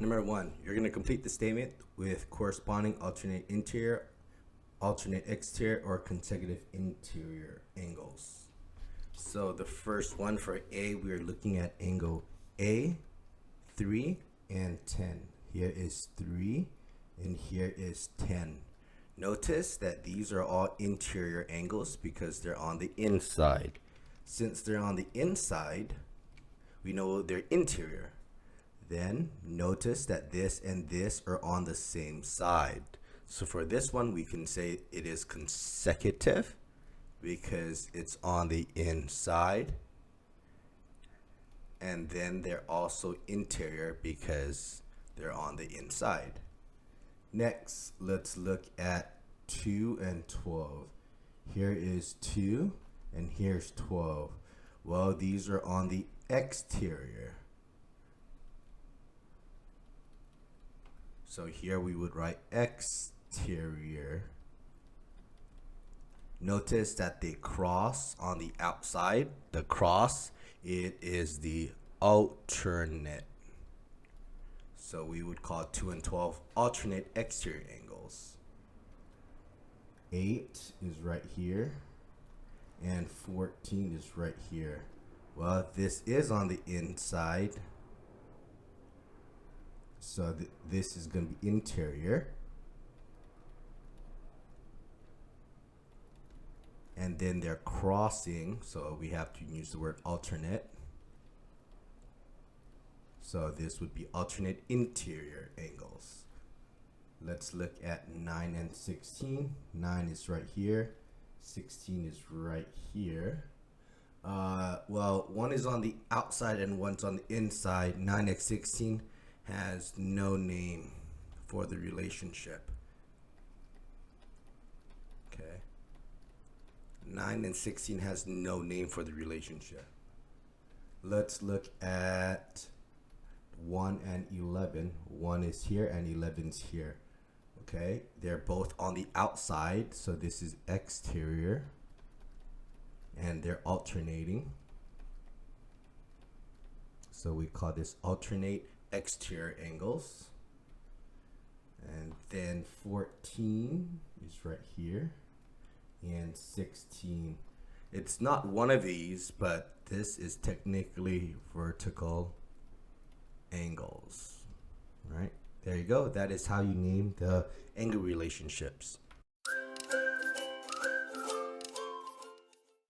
Number one, you're going to complete the statement with corresponding alternate interior, alternate exterior, or consecutive interior angles. So the first one for A, we're looking at angle A, 3 and 10. Here is 3 and here is 10. Notice that these are all interior angles because they're on the inside. Since they're on the inside, we know they're interior. Then notice that this and this are on the same side. So for this one, we can say it is consecutive because it's on the inside. And then they're also interior because they're on the inside. Next, let's look at 2 and 12. Here is 2 and here's 12. Well, these are on the exterior. So here we would write exterior. Notice that they cross on the outside. The cross, it is the alternate. So we would call 2 and 12 alternate exterior angles. 8 is right here and 14 is right here. Well, this is on the inside. So this is going to be interior. And then they're crossing, so we have to use the word alternate. So this would be alternate interior angles. Let's look at 9 and 16. 9 is right here. 16 is right here. Well, one is on the outside and one's on the inside. 9 and 16 has no name for the relationship. Okay. 9 and 16 has no name for the relationship. Let's look at 1 and 11. 1 is here and 11's here. Okay, they're both on the outside, so this is exterior, and they're alternating. So we call this alternate exterior angles. And then 14 is right here, and 16. It's not one of these, but this is technically vertical angles, right? There you go. That is how you name the angle relationships.